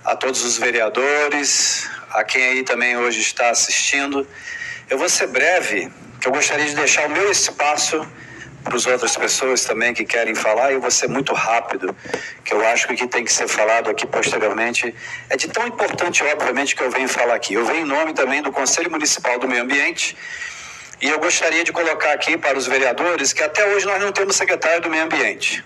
a todos os vereadores, a quem aí também hoje está assistindo. Eu vou ser breve, que eu gostaria de deixar o meu espaço para as outras pessoas também que querem falar, e eu vou ser muito rápido, que eu acho que o que tem que ser falado aqui posteriormente é de tão importante, obviamente, que eu venho falar aqui. Eu venho em nome também do Conselho Municipal do Meio Ambiente, e eu gostaria de colocar aqui para os vereadores que até hoje nós não temos secretário do Meio Ambiente.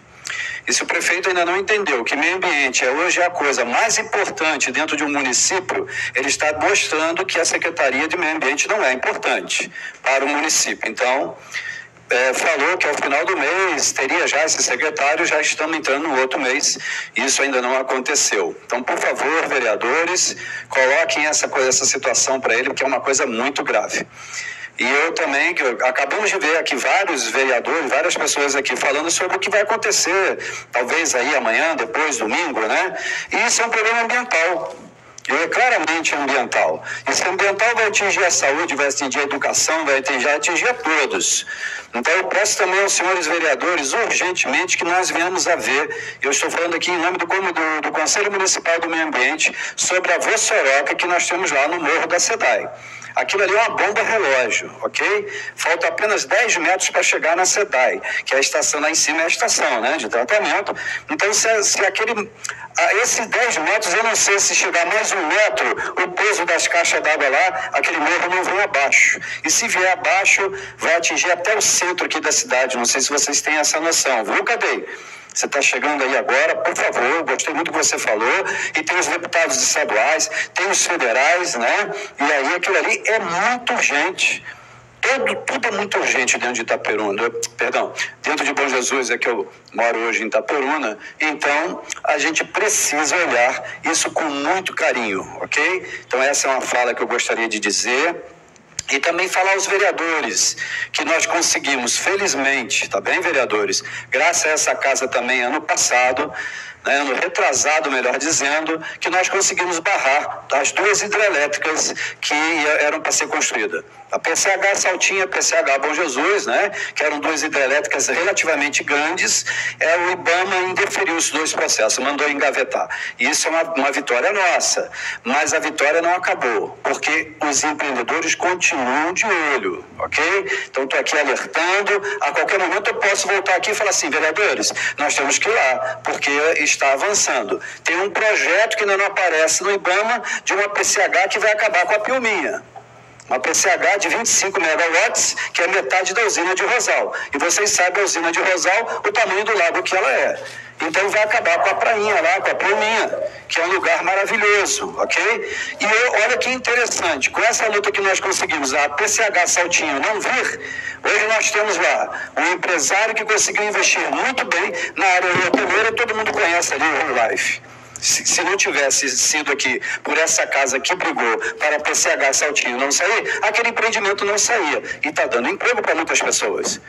E se o prefeito ainda não entendeu que meio ambiente hoje é a coisa mais importante dentro de um município, ele está mostrando que a Secretaria de Meio Ambiente não é importante para o município. Então, falou que ao final do mês teria já esse secretário, já estamos entrando no outro mês, e isso ainda não aconteceu. Então, por favor, vereadores, coloquem essa situação para ele, porque é uma coisa muito grave. E eu também, acabamos de ver aqui vários vereadores, várias pessoas aqui falando sobre o que vai acontecer, talvez aí amanhã, depois, domingo, né? E isso é um problema ambiental. É claramente ambiental. Esse ambiental vai atingir a saúde, vai atingir a educação, vai atingir a todos. Então eu peço também aos senhores vereadores, urgentemente, que nós venhamos a ver, eu estou falando aqui em nome do Conselho Municipal do Meio Ambiente, sobre a Vossoroca que nós temos lá no Morro da SEDAI. Aquilo ali é uma bomba relógio, ok? Falta apenas 10 metros para chegar na SEDAI, que é a estação lá em cima, é a estação, né, de tratamento. Então, esses 10 metros, eu não sei se chegar mais 1 metro, o peso das caixas d'água lá, aquele morro não vem abaixo. E se vier abaixo, vai atingir até o centro aqui da cidade. Não sei se vocês têm essa noção, viu, Cadê? Você está chegando aí agora, por favor, gostei muito do que você falou, e tem os deputados estaduais, tem os federais, né? E aí aquilo ali é muito urgente. Tudo é muito urgente dentro de Itaperuna, dentro de Bom Jesus, é que eu moro hoje em Itaperuna, então a gente precisa olhar isso com muito carinho, ok? Então essa é uma fala que eu gostaria de dizer. E também falar aos vereadores que nós conseguimos, felizmente, tá bem, vereadores? Graças a essa casa também, ano passado, ano retrasado, melhor dizendo, que nós conseguimos barrar as 2 hidrelétricas que eram para ser construídas. A PCH Saltinha, a PCH Bom Jesus, né, que eram 2 hidrelétricas relativamente grandes, o IBAMA indeferiu os 2 processos, mandou engavetar. Isso é uma vitória nossa, mas a vitória não acabou, porque os empreendedores continuam de olho, ok? Então estou aqui alertando, a qualquer momento eu posso voltar aqui e falar assim, vereadores, nós temos que ir lá, porque está avançando. Tem um projeto que ainda não aparece no IBAMA de uma PCH que vai acabar com a Pilminha. Uma PCH de 25 megawatts, que é metade da usina de Rosal. E vocês sabem a usina de Rosal, o tamanho do lago que ela é. Então vai acabar com a prainha lá, com a Pilminha, que é um lugar maravilhoso, ok? E olha que interessante, com essa luta que nós conseguimos, a PCH Saltinho não vir, hoje nós temos lá um empresário que conseguiu investir muito bem na área hoteleira, todo mundo conhece ali o Whole Life. Se não tivesse sido aqui por essa casa que brigou para a PCH Saltinho não sair, aquele empreendimento não saía. E está dando emprego para muitas pessoas.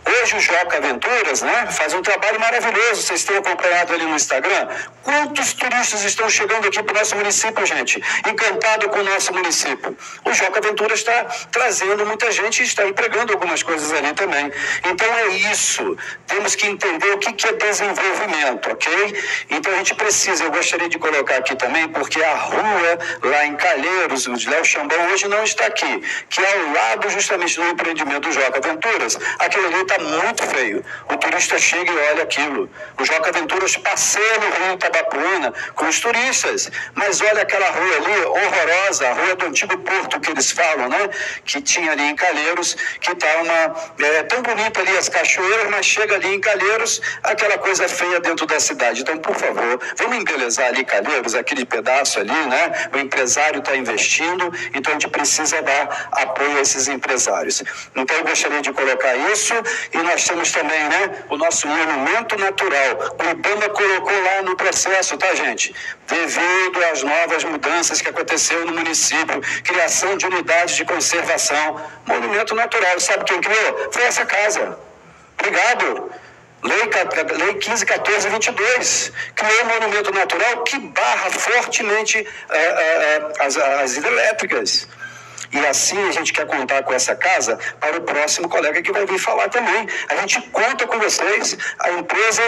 Hoje o Joca Aventuras, né, faz um trabalho maravilhoso, vocês têm acompanhado ali no Instagram. Quantos turistas estão chegando aqui para o nosso município, gente? Encantado com o nosso município. O Joca Aventuras está trazendo muita gente e está empregando algumas coisas ali também. Então é isso, temos que entender o que é desenvolvimento, ok? Então a gente precisa, eu gostaria de colocar aqui também, porque a rua lá em Calheiros, o Léo Chambão hoje não está aqui, que é ao lado justamente do empreendimento do Joca Aventuras, aquele ali está muito feio. O turista chega e olha aquilo. O Joca Aventuras passeia no Rio Itabapuana com os turistas, mas olha aquela rua ali horrorosa, a rua do antigo porto que eles falam, né? Que tinha ali em Calheiros, que está tão bonita ali as cachoeiras, mas chega ali em Calheiros, aquela coisa feia dentro da cidade. Então, por favor, vamos embelezar ali Calheiros, aquele pedaço ali, né? O empresário está investindo, então a gente precisa dar apoio a esses empresários. Então, eu gostaria de colocar isso. E nós temos também, né, o nosso monumento natural. O IBAMA colocou lá no processo, tá, gente? Devido às novas mudanças que aconteceu no município, criação de unidades de conservação, monumento natural. Sabe quem criou? Foi essa casa. Obrigado. Lei 15.14.22 criou um monumento natural que barra fortemente as hidrelétricas. E assim a gente quer contar com essa casa para o próximo colega que vai vir falar também. A gente conta com vocês, a empresa,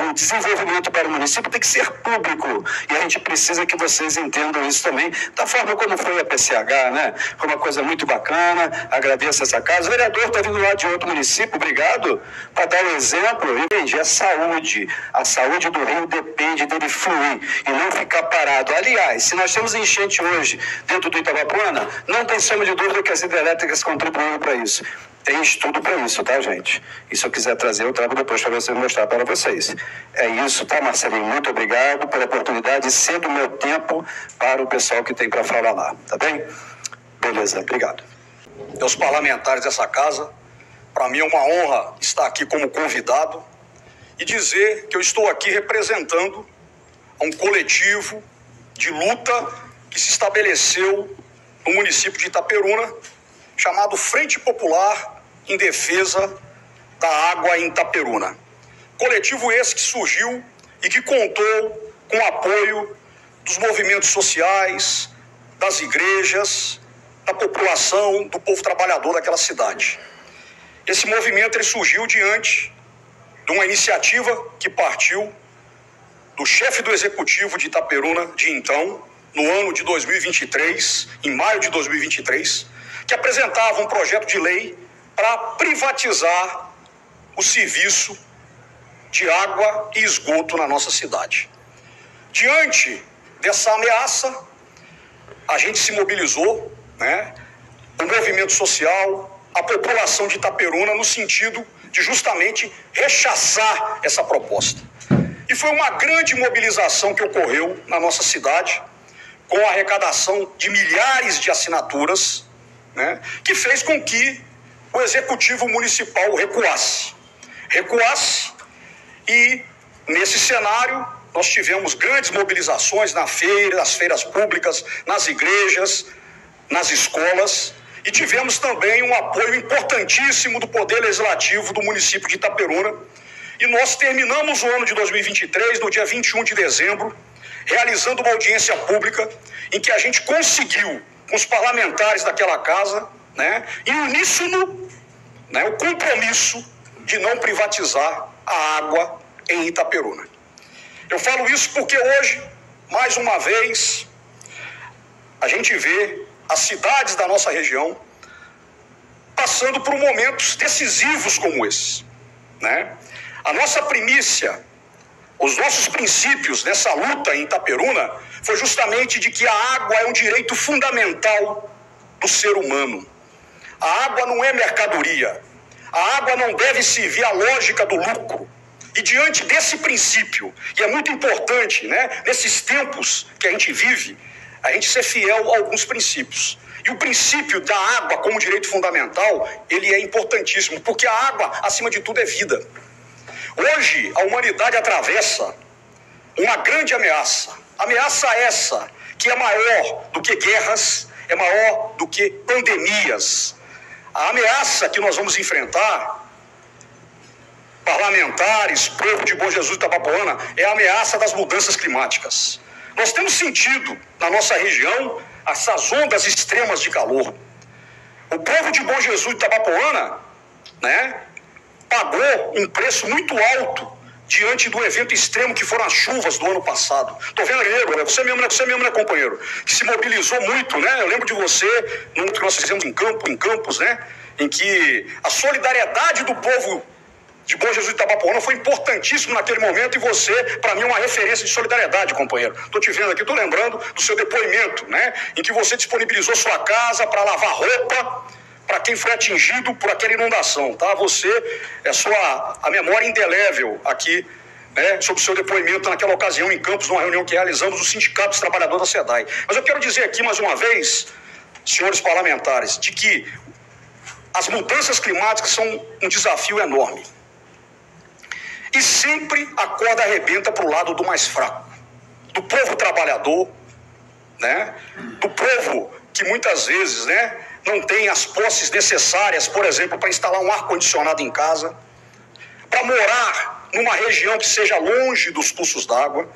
o desenvolvimento para o município tem que ser público. E a gente precisa que vocês entendam isso também, da forma como foi a PCH, né? Foi uma coisa muito bacana, agradeço essa casa. O vereador está vindo lá de outro município, obrigado, para dar um exemplo. Entende? É saúde. A saúde do Rio depende dele fluir e não ficar parado. Aliás, se nós temos enchente hoje dentro do Itabapoana, não tem sombra de dúvida que as hidrelétricas contribuem para isso. Tem estudo para isso, tá, gente? E se eu quiser trazer, eu trago depois para vocês, mostrar para vocês. É isso, tá, Marcelinho? Muito obrigado pela oportunidade de ser do meu tempo para o pessoal que tem para falar lá, tá bem? Beleza, obrigado. Aos parlamentares dessa casa, para mim é uma honra estar aqui como convidado e dizer que eu estou aqui representando um coletivo de luta que se estabeleceu no município de Itaperuna, chamado Frente Popular em Defesa da Água em Itaperuna. Coletivo esse que surgiu e que contou com o apoio dos movimentos sociais, das igrejas, da população, do povo trabalhador daquela cidade. Esse movimento ele surgiu diante de uma iniciativa que partiu do chefe do executivo de Itaperuna de então, no ano de 2023, em maio de 2023, que apresentava um projeto de lei para privatizar o serviço de água e esgoto na nossa cidade. Diante dessa ameaça, a gente se mobilizou, né? O movimento social, a população de Itaperuna, no sentido de justamente rechaçar essa proposta. E foi uma grande mobilização que ocorreu na nossa cidade, com a arrecadação de milhares de assinaturas, né, que fez com que o executivo municipal recuasse. E nesse cenário nós tivemos grandes mobilizações nas feiras públicas, nas igrejas, nas escolas, e tivemos também um apoio importantíssimo do Poder Legislativo do município de Itaperuna. E nós terminamos o ano de 2023, no dia 21 de dezembro, realizando uma audiência pública em que a gente conseguiu, com os parlamentares daquela casa, né, em uníssono, né, o compromisso de não privatizar a água em Itaperuna. Eu falo isso porque hoje, mais uma vez, a gente vê as cidades da nossa região passando por momentos decisivos como esse, né? A nossa primícia, os nossos princípios nessa luta em Itaperuna foi justamente de que a água é um direito fundamental do ser humano. A água não é mercadoria. A água não deve servir à lógica do lucro. E diante desse princípio, e é muito importante, né, nesses tempos que a gente vive, a gente ser fiel a alguns princípios. E o princípio da água como direito fundamental, ele é importantíssimo, porque a água, acima de tudo, é vida. Hoje, a humanidade atravessa uma grande ameaça. Ameaça essa que é maior do que guerras, é maior do que pandemias. A ameaça que nós vamos enfrentar, parlamentares, povo de Bom Jesus e Itabapoana, é a ameaça das mudanças climáticas. Nós temos sentido na nossa região essas ondas extremas de calor. O povo de Bom Jesus e Itabapoana, né, pagou um preço muito alto diante do evento extremo que foram as chuvas do ano passado. Estou vendo aí, né? Você mesmo, né, companheiro? Que se mobilizou muito, né? Eu lembro de você, no que nós fizemos em Campos, né? Em que a solidariedade do povo de Bom Jesus e Itabapoana foi importantíssimo naquele momento, e você, para mim, é uma referência de solidariedade, companheiro. Estou te vendo aqui, estou lembrando do seu depoimento, né? Em que você disponibilizou sua casa para lavar roupa para quem foi atingido por aquela inundação, tá? Você, a memória indelével aqui, né, sobre o seu depoimento naquela ocasião em Campos, numa reunião que realizamos no Sindicato dos Trabalhadores da SEDAI. Mas eu quero dizer aqui mais uma vez, senhores parlamentares, de que as mudanças climáticas são um desafio enorme. E sempre a corda arrebenta para o lado do mais fraco, do povo trabalhador, né, do povo que muitas vezes, né, não tem as posses necessárias, por exemplo, para instalar um ar-condicionado em casa, para morar numa região que seja longe dos cursos d'água.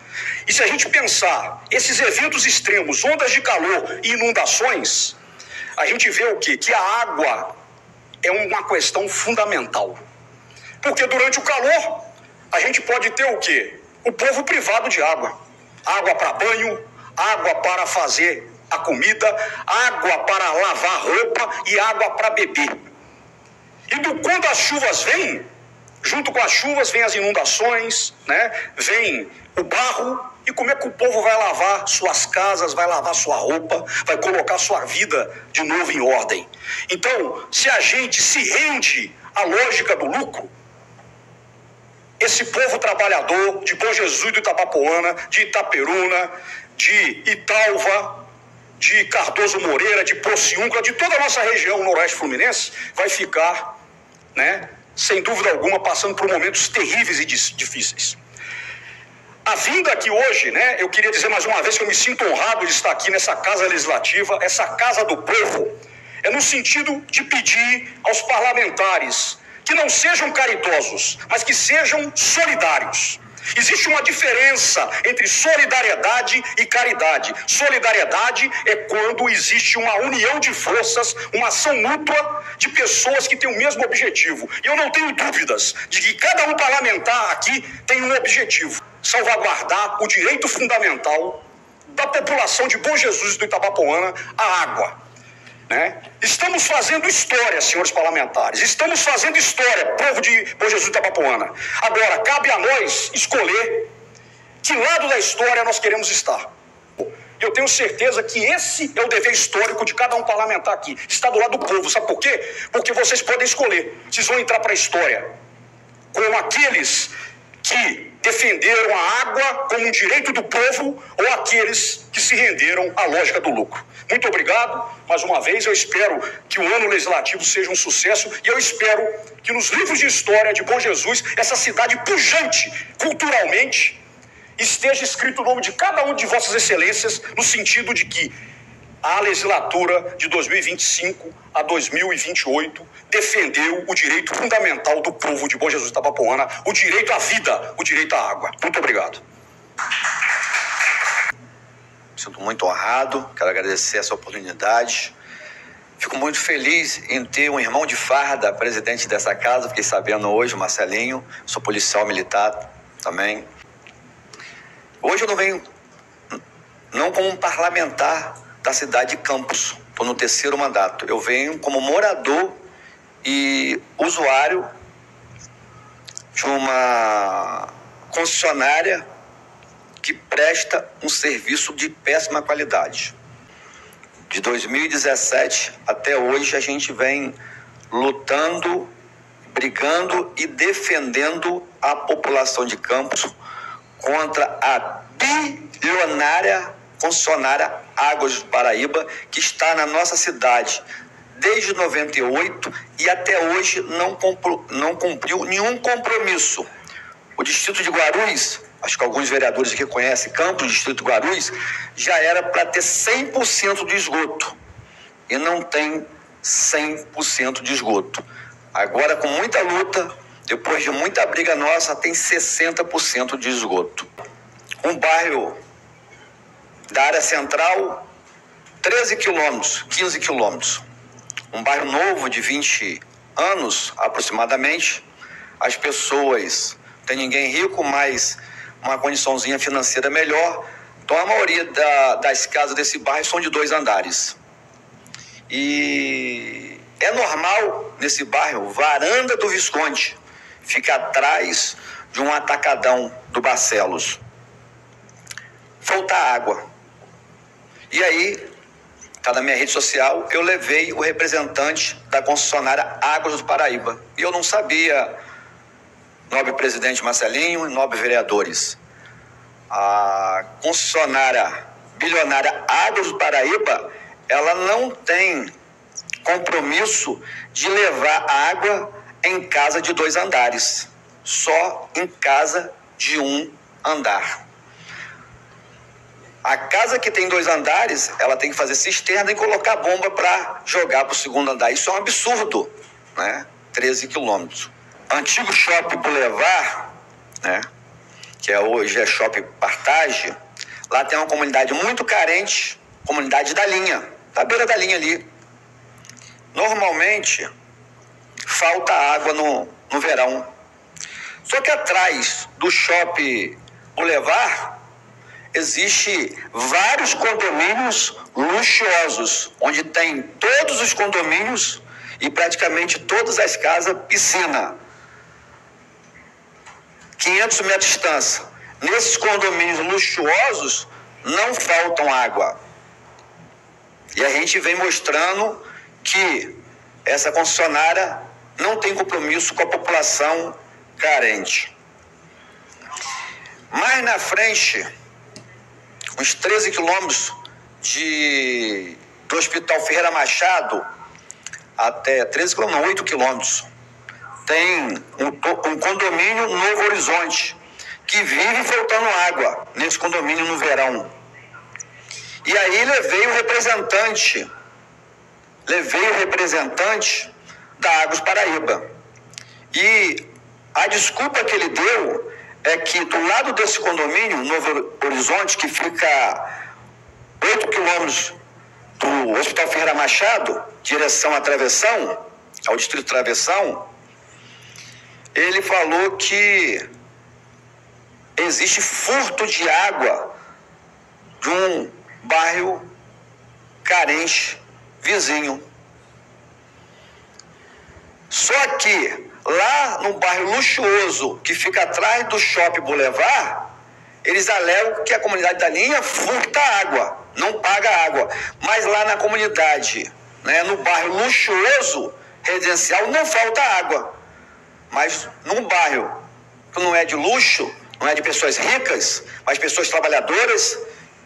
E se a gente pensar esses eventos extremos, ondas de calor e inundações, a gente vê o quê? Que a água é uma questão fundamental. Porque durante o calor, a gente pode ter o quê? O povo privado de água. Água para banho, água para fazer a comida, água para lavar roupa e água para beber. E quando as chuvas vêm, junto com as chuvas vem as inundações, né? Vem o barro. E como é que o povo vai lavar suas casas, vai lavar sua roupa, vai colocar sua vida de novo em ordem? Então, se a gente se rende à lógica do lucro, esse povo trabalhador de Bom Jesus do Itabapoana, de Itaperuna, de Italva, de Cardoso Moreira, de Pociúncula, de toda a nossa região noroeste fluminense, vai ficar, né, sem dúvida alguma, passando por momentos terríveis e difíceis. A vinda aqui hoje, né, eu queria dizer mais uma vez que eu me sinto honrado de estar aqui nessa Casa Legislativa, essa Casa do Povo, é no sentido de pedir aos parlamentares que não sejam caridosos, mas que sejam solidários. Existe uma diferença entre solidariedade e caridade. Solidariedade é quando existe uma união de forças, uma ação mútua de pessoas que têm o mesmo objetivo. E eu não tenho dúvidas de que cada um parlamentar aqui tem um objetivo: salvaguardar o direito fundamental da população de Bom Jesus do Itabapoana à água. Né? Estamos fazendo história, senhores parlamentares. Estamos fazendo história, povo de Bom Jesus do Itabapoana. Agora, cabe a nós escolher que lado da história nós queremos estar. Eu tenho certeza que esse é o dever histórico de cada um parlamentar aqui. Está do lado do povo. Sabe por quê? Porque vocês podem escolher. Vocês vão entrar para a história como aqueles que defenderam a água como um direito do povo ou aqueles que se renderam à lógica do lucro. Muito obrigado. Mais uma vez, eu espero que o ano legislativo seja um sucesso e eu espero que nos livros de história de Bom Jesus, essa cidade pujante culturalmente, esteja escrito o nome de cada um de vossas excelências, no sentido de que a legislatura de 2025 a 2028 defendeu o direito fundamental do povo de Bom Jesus do Itabapoana, o direito à vida, o direito à água. Muito obrigado. Me sinto muito honrado, quero agradecer essa oportunidade. Fico muito feliz em ter um irmão de farda presidente dessa casa, fiquei sabendo hoje, o Marcelinho, sou policial militar também. Hoje eu não venho não como um parlamentar da cidade de Campos, estou no 3º mandato. Eu venho como morador e usuário de uma concessionária que presta um serviço de péssima qualidade. De 2017 até hoje a gente vem lutando, brigando e defendendo a população de Campos contra a bilionária concessionária Águas do Paraíba, que está na nossa cidade desde 98 e até hoje não cumpriu nenhum compromisso. O distrito de Guarulhos, acho que alguns vereadores aqui conhecem Campos, distrito de Guarulhos, já era para ter 100% de esgoto e não tem 100% de esgoto. Agora, com muita luta, depois de muita briga nossa, tem 60% de esgoto. Um bairro da área central, 13 quilômetros, 15 quilômetros. Um bairro novo de 20 anos, aproximadamente. As pessoas, não tem ninguém rico, mas uma condiçãozinha financeira melhor. Então, a maioria das casas desse bairro são de 2 andares. E é normal, nesse bairro, Varanda do Visconde, fica atrás de um atacadão do Barcelos. Falta água. E aí, está na minha rede social, eu levei o representante da concessionária Águas do Paraíba. E eu não sabia, nobre presidente Marcelinho e nobres vereadores. A concessionária bilionária Águas do Paraíba, ela não tem compromisso de levar água em casa de 2 andares, só em casa de 1 andar. A casa que tem 2 andares, ela tem que fazer cisterna e colocar bomba para jogar para o 2º andar. Isso é um absurdo, né? 13 quilômetros. Antigo Shopping Boulevard, né? Que hoje é Shopping Partage, lá tem uma comunidade muito carente, comunidade da linha, da beira da linha ali. Normalmente, falta água no verão. Só que atrás do Shopping Boulevard, existe vários condomínios luxuosos, onde tem todos os condomínios e praticamente todas as casas piscina. 500 metros de distância. Nesses condomínios luxuosos, não faltam água. E a gente vem mostrando que essa concessionária não tem compromisso com a população carente. Mais na frente, uns 13 quilômetros do Hospital Ferreira Machado, até 13 quilômetros, não, 8 quilômetros, tem um condomínio Novo Horizonte, que vive faltando água nesse condomínio no verão. E aí levei o representante da Águas Paraíba. E a desculpa que ele deu é que do lado desse condomínio, Novo Horizonte, que fica 8 quilômetros do Hospital Ferreira Machado, direção a Travessão, ao Distrito Travessão, ele falou que existe furto de água de um bairro carente vizinho. Só que lá no bairro luxuoso que fica atrás do Shopping Boulevard, eles alegam que a comunidade da linha furta água, não paga água. Mas lá na comunidade, no bairro luxuoso residencial, não falta água. Mas num bairro que não é de luxo, não é de pessoas ricas, mas pessoas trabalhadoras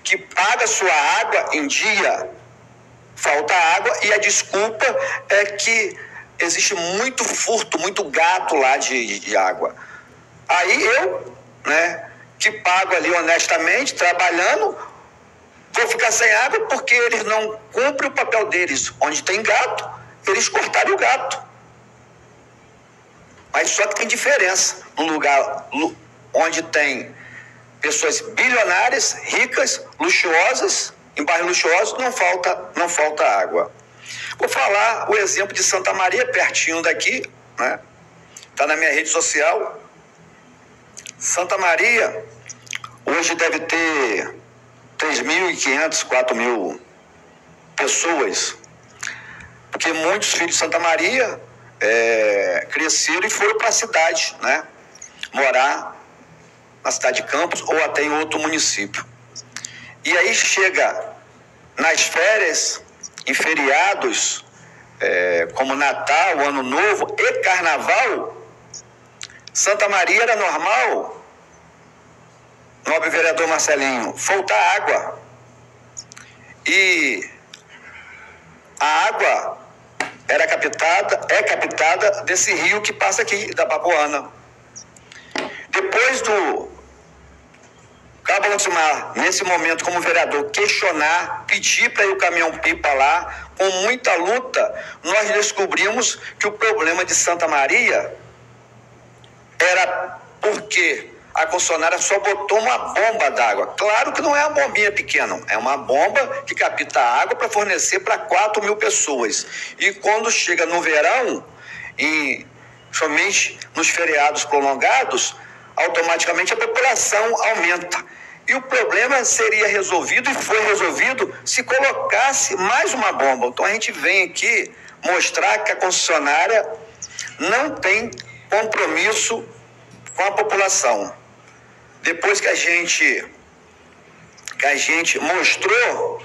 que pagam sua água em dia, falta água, e a desculpa é que existe muito furto, muito gato lá de água. Aí eu, que pago ali honestamente, trabalhando, vou ficar sem água porque eles não cumprem o papel deles. Onde tem gato, eles cortaram o gato. Mas só que tem diferença. Num lugar onde tem pessoas bilionárias, ricas, luxuosas, em bairros luxuosos, não falta água. Vou falar o exemplo de Santa Maria, pertinho daqui, está na minha rede social. Santa Maria hoje deve ter 3.500, 4.000 pessoas, porque muitos filhos de Santa Maria cresceram e foram para a cidade, morar na cidade de Campos ou até em outro município. E aí chega nas férias, em feriados, como Natal, Ano Novo e Carnaval, Santa Maria era normal, nobre vereador Marcelinho, faltar água. E a água é captada desse rio que passa aqui, da Babuana. Depois do Cabo Altimar, nesse momento, como vereador, questionar, pedir para ir o caminhão-pipa lá, com muita luta, nós descobrimos que o problema de Santa Maria era porque a concessionária só botou uma bomba d'água. Claro que não é uma bombinha pequena, é uma bomba que capta água para fornecer para 4.000 pessoas. E quando chega no verão, e somente nos feriados prolongados, automaticamente a população aumenta. E o problema seria resolvido, e foi resolvido, se colocasse mais uma bomba. Então a gente vem aqui mostrar que a concessionária não tem compromisso com a população. Depois que a gente mostrou,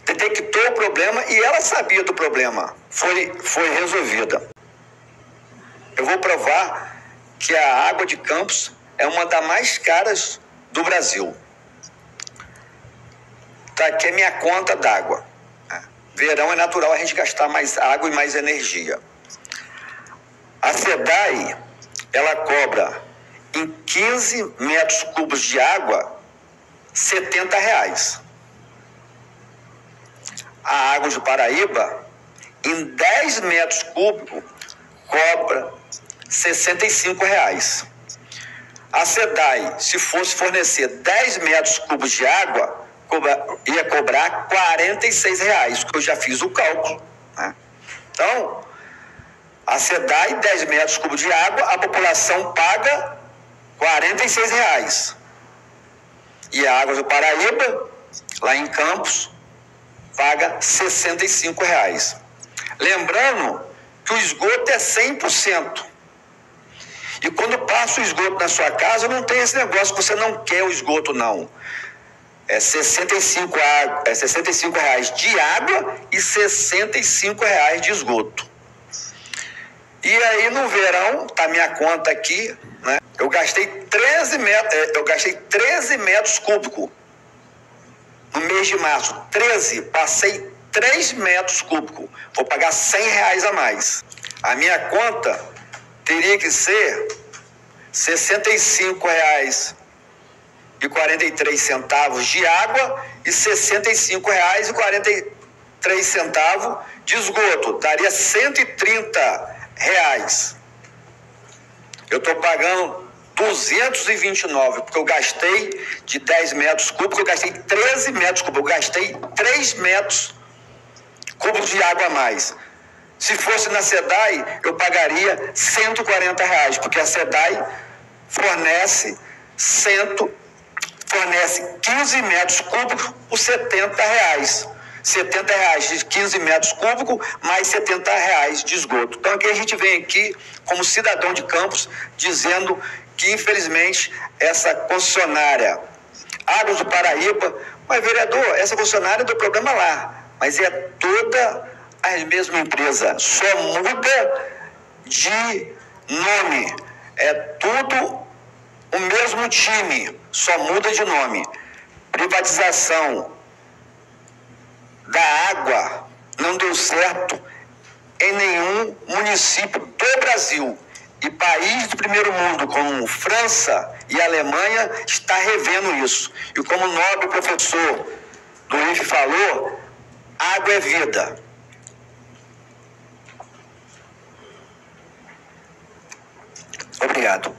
detectou o problema e ela sabia do problema, foi resolvida. Eu vou provar que a água de Campos é uma das mais caras do Brasil. Tá aqui a minha conta d'água. Verão é natural a gente gastar mais água e mais energia. A SEDAI, ela cobra em 15 metros cúbicos de água R$70. A Águas do Paraíba, em 10 metros cúbicos, cobra R$65. A SEDAI, se fosse fornecer 10 metros cúbicos de água, ia cobrar R$46, que eu já fiz o cálculo, né? Então, a SEDAI, 10 metros cúbicos de água, a população paga R$46. E a Águas do Paraíba, lá em Campos, paga R$65. Lembrando que o esgoto é 100%. E quando passa o esgoto na sua casa, não tem esse negócio que você não quer o esgoto, não. É R$65 de água e R$65 de esgoto. E aí no verão, tá minha conta aqui, né? Eu gastei 13 metros cúbicos no mês de março. 13, passei 3 metros cúbicos. Vou pagar R$100 a mais. A minha conta teria que ser R$65,43 de água e R$65,43 de esgoto. Daria R$130. Eu estou pagando 229, porque eu gastei de 10 metros cúbicos, eu gastei 13 metros cúbicos, eu gastei 3 metros cúbicos de água a mais. Se fosse na SEDAI, eu pagaria R$140, porque a SEDAI fornece 15 metros cúbicos por R$70. R$70 de 15 metros cúbicos, mais R$70 de esgoto. Então aqui a gente vem aqui, como cidadão de Campos, dizendo que infelizmente essa concessionária Águas do Paraíba, mas vereador, essa concessionária deu problema lá, mas é toda a mesma empresa, só muda de nome, é tudo o mesmo time, só muda de nome. Privatização da água não deu certo em nenhum município do Brasil. E países do primeiro mundo, como França e Alemanha, está revendo isso. E como o nobre professor do IFE falou, água é vida. Obrigado.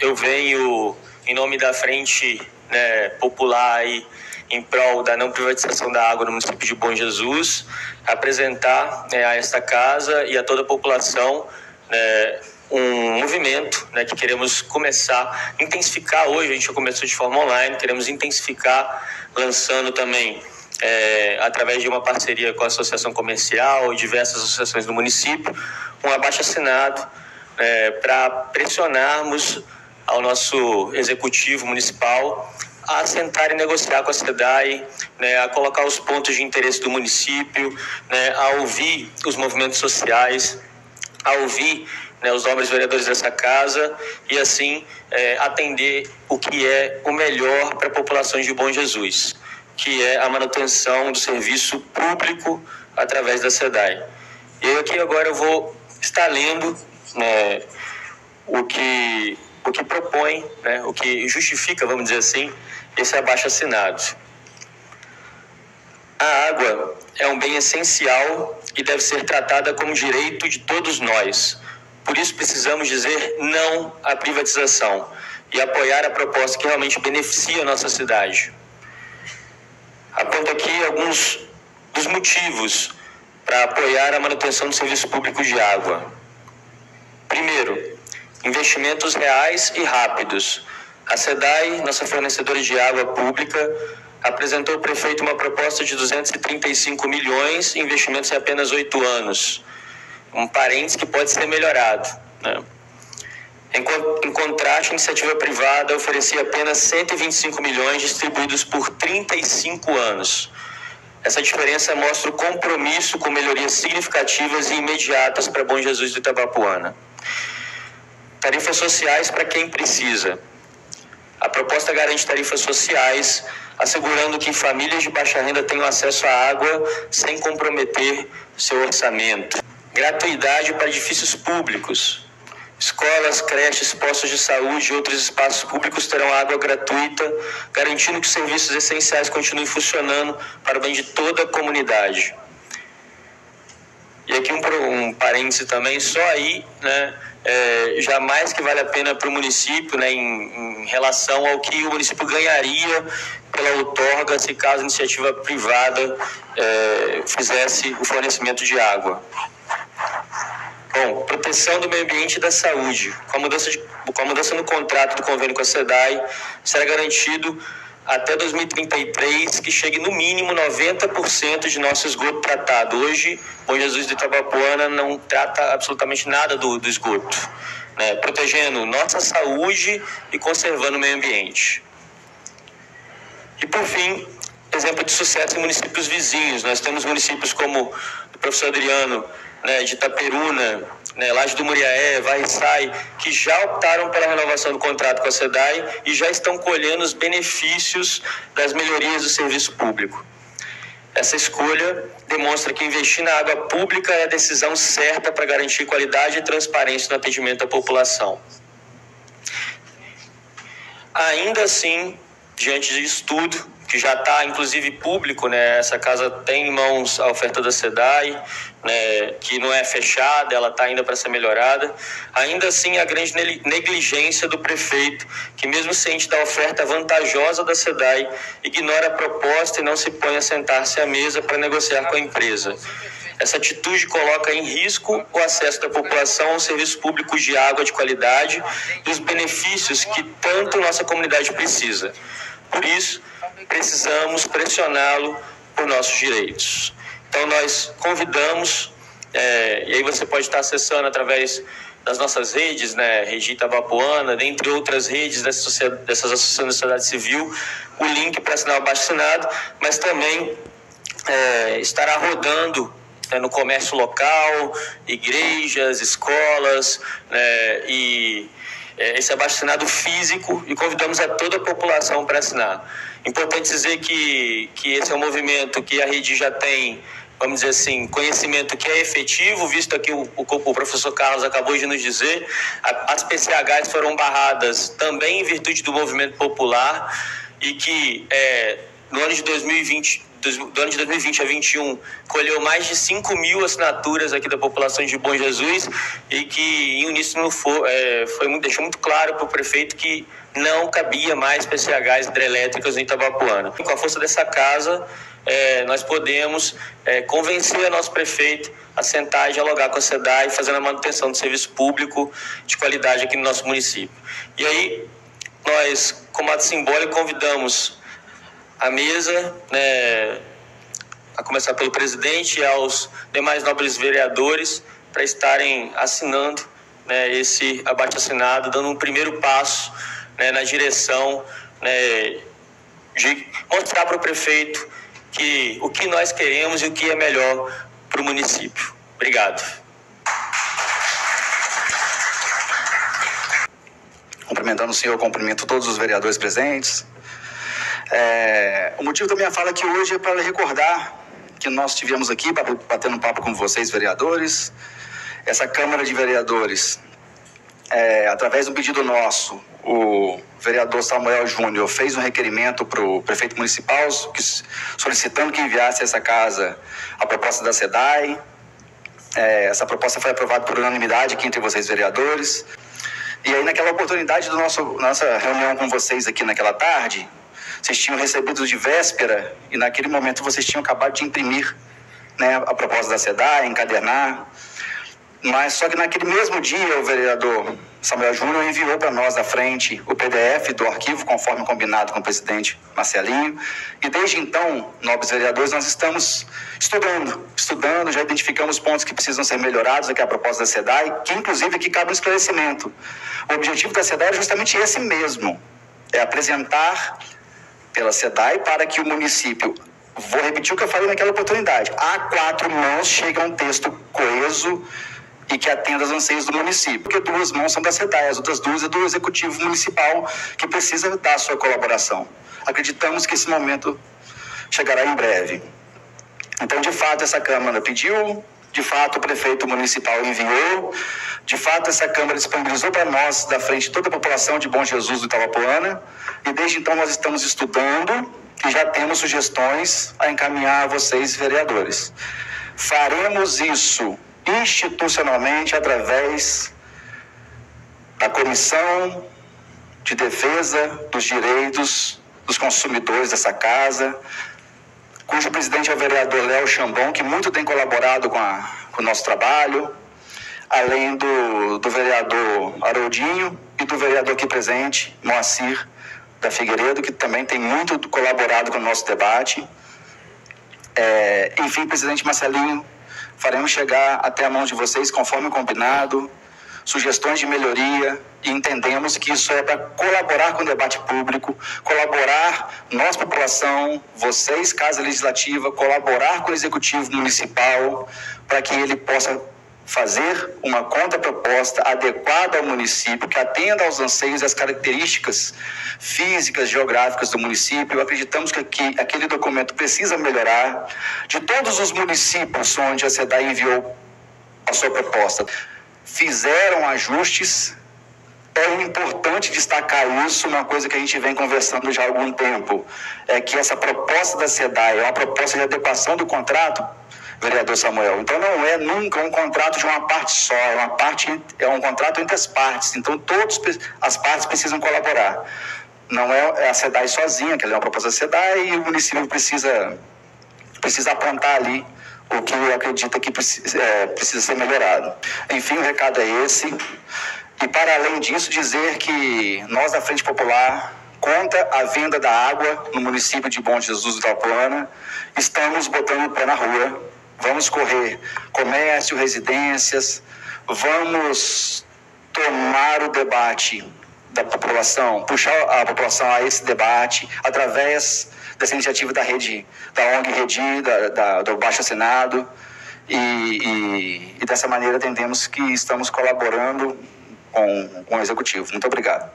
Eu venho em nome da frente popular aí, em prol da não privatização da água no município de Bom Jesus, apresentar a esta casa e a toda a população um movimento que queremos começar, intensificar hoje. A gente já começou de forma online, queremos intensificar, lançando também através de uma parceria com a Associação Comercial e diversas associações do município, um abaixo-assinado para pressionarmos ao nosso executivo municipal a sentar e negociar com a SEDAI, a colocar os pontos de interesse do município, a ouvir os movimentos sociais, a ouvir os nobres vereadores dessa casa e assim atender o que é o melhor para a população de Bom Jesus, que é a manutenção do serviço público através da SEDAI. E aqui agora eu vou estar lendo o que propõe, o que justifica, vamos dizer assim, esse abaixo-assinado. A água é um bem essencial e deve ser tratada como direito de todos nós. Por isso precisamos dizer não à privatização e apoiar a proposta que realmente beneficia a nossa cidade. Aponto aqui alguns dos motivos para apoiar a manutenção do serviço público de água. Primeiro, investimentos reais e rápidos. A SEDAI, nossa fornecedora de água pública, apresentou ao prefeito uma proposta de 235 milhões, investimentos em apenas 8 anos. Um parênteses que pode ser melhorado. Em contraste, a iniciativa privada oferecia apenas 125 milhões distribuídos por 35 anos. Essa diferença mostra o compromisso com melhorias significativas e imediatas para Bom Jesus do Itabapoana. Tarifas sociais para quem precisa. A proposta garante tarifas sociais, assegurando que famílias de baixa renda tenham acesso à água sem comprometer seu orçamento. Gratuidade para edifícios públicos. Escolas, creches, postos de saúde e outros espaços públicos terão água gratuita, garantindo que os serviços essenciais continuem funcionando para o bem de toda a comunidade. E E aqui um parêntese também, só aí, né, jamais que vale a pena para o município, né, em relação ao que o município ganharia pela outorga se caso a iniciativa privada fizesse o fornecimento de água. Bom, proteção do meio ambiente e da saúde. Com a mudança no contrato do convênio com a SEDAI, será garantido até 2033 que chegue no mínimo 90% de nosso esgoto tratado. Hoje, Bom Jesus de Itabapoana não trata absolutamente nada do esgoto, né? Protegendo nossa saúde e conservando o meio ambiente. E por fim, exemplo de sucesso em municípios vizinhos. Nós temos municípios como o professor Adriano, né, de Itaperuna, né, Laje do Muriaé, Varriçai, que já optaram pela renovação do contrato com a SEDAI e já estão colhendo os benefícios das melhorias do serviço público. Essa escolha demonstra que investir na água pública é a decisão certa para garantir qualidade e transparência no atendimento à população. Ainda assim, diante disso tudo, que já está inclusive público, né? Essa casa tem em mãos a oferta da SEDAI, né? Que não é fechada, ela está ainda para ser melhorada. Ainda assim, a grande negligência do prefeito, que mesmo ciente da oferta vantajosa da SEDAI, ignora a proposta e não se põe a sentar-se à mesa para negociar com a empresa. Essa atitude coloca em risco o acesso da população aos serviços públicos de água de qualidade e os benefícios que tanto nossa comunidade precisa. Por isso, precisamos pressioná-lo por nossos direitos. Então, nós convidamos, e aí você pode estar acessando através das nossas redes, né, Rede Itabapoana, dentre outras redes dessas associações da sociedade civil, o link para assinar o abaixo-assinado, mas também estará rodando no comércio local, igrejas, escolas, e esse abaixo-assinado físico, e convidamos a toda a população para assinar. Importante dizer que esse é um movimento que a rede já tem, vamos dizer assim, conhecimento que é efetivo, visto aqui o professor Carlos acabou de nos dizer, as PCHs foram barradas também em virtude do movimento popular, e que no ano de 2020 a 2021, colheu mais de 5 mil assinaturas aqui da população de Bom Jesus, e que em uníssono deixou muito claro para o prefeito que não cabia mais PCHs hidrelétricas no Itabapoana. Com a força dessa casa, nós podemos convencer o nosso prefeito a sentar e dialogar com a SEDAI, fazendo a manutenção do serviço público de qualidade aqui no nosso município. E aí, nós, como ato simbólico, convidamos a mesa, né, a começar pelo presidente e aos demais nobres vereadores, para estarem assinando, né, esse abaixo-assinado, dando um primeiro passo, né, na direção, né, de mostrar para o prefeito o que nós queremos e o que é melhor para o município. Obrigado. Cumprimentando o senhor, cumprimento todos os vereadores presentes. O motivo da minha fala aqui hoje é para recordar que nós estivemos aqui batendo um papo com vocês, vereadores. Essa Câmara de Vereadores, através de um pedido nosso, o vereador Samuel Júnior fez um requerimento para o prefeito municipal solicitando que enviasse essa casa a proposta da SEDAI. Essa proposta foi aprovada por unanimidade aqui entre vocês, vereadores. E aí, naquela oportunidade da nossa reunião com vocês aqui naquela tarde, vocês tinham recebido de véspera e naquele momento vocês tinham acabado de imprimir, né, a proposta da SEDAI, encadernar. Mas só que naquele mesmo dia o vereador Samuel Júnior enviou para nós da frente o PDF do arquivo, conforme combinado com o presidente Marcelinho. E desde então, nobres vereadores, nós estamos estudando, já identificamos pontos que precisam ser melhorados aqui a proposta da SEDAI, que inclusive aqui cabe um esclarecimento. O objetivo da SEDAI é justamente esse mesmo, é apresentar pela SEDAI para que o município, vou repetir o que eu falei naquela oportunidade, a 4 mãos chega um texto coeso e que atenda aos anseios do município, porque 2 mãos são da SEDAI, as outras 2 é do Executivo Municipal, que precisa dar a sua colaboração. Acreditamos que esse momento chegará em breve. Então, de fato, essa Câmara pediu, de fato, o prefeito municipal enviou, de fato, essa Câmara disponibilizou para nós, da frente, toda a população de Bom Jesus do Itabapoana, e desde então nós estamos estudando e já temos sugestões a encaminhar a vocês, vereadores. Faremos isso institucionalmente através da Comissão de Defesa dos Direitos dos Consumidores dessa casa, cujo presidente é o vereador Léo Chambon, que muito tem colaborado com o nosso trabalho, além do vereador Haroldinho e do vereador aqui presente, Moacir da Figueiredo, que também tem muito colaborado com o nosso debate. Enfim, presidente Marcelinho, faremos chegar até a mão de vocês, conforme combinado, sugestões de melhoria, e entendemos que isso é para colaborar com o debate público, colaborar nós, população, vocês, Casa Legislativa, colaborar com o Executivo Municipal, para que ele possa fazer uma contraproposta adequada ao município, que atenda aos anseios e às características físicas, geográficas do município. Acreditamos que aquele documento precisa melhorar. De todos os municípios onde a SEDAI enviou a sua proposta, fizeram ajustes. É importante destacar isso, uma coisa que a gente vem conversando já há algum tempo, é que essa proposta da SEDAI é uma proposta de adequação do contrato, vereador Samuel. Então não é nunca um contrato de uma parte só, é um contrato entre as partes. Então todas as partes precisam colaborar. Não é a SEDAI sozinha, que ela é uma proposta da SEDAI, e o município precisa apontar ali o que acredita que precisa ser melhorado. Enfim, o recado é esse. E para além disso, dizer que nós da Frente Popular, contra a venda da água no município de Bom Jesus do Itapuana, estamos botando o pé na rua. Vamos correr comércio, residências, vamos tomar o debate da população, puxar a população a esse debate através dessa iniciativa da ONG Redi, do Baixo Assinado, e dessa maneira entendemos que estamos colaborando com o Executivo. Muito obrigado.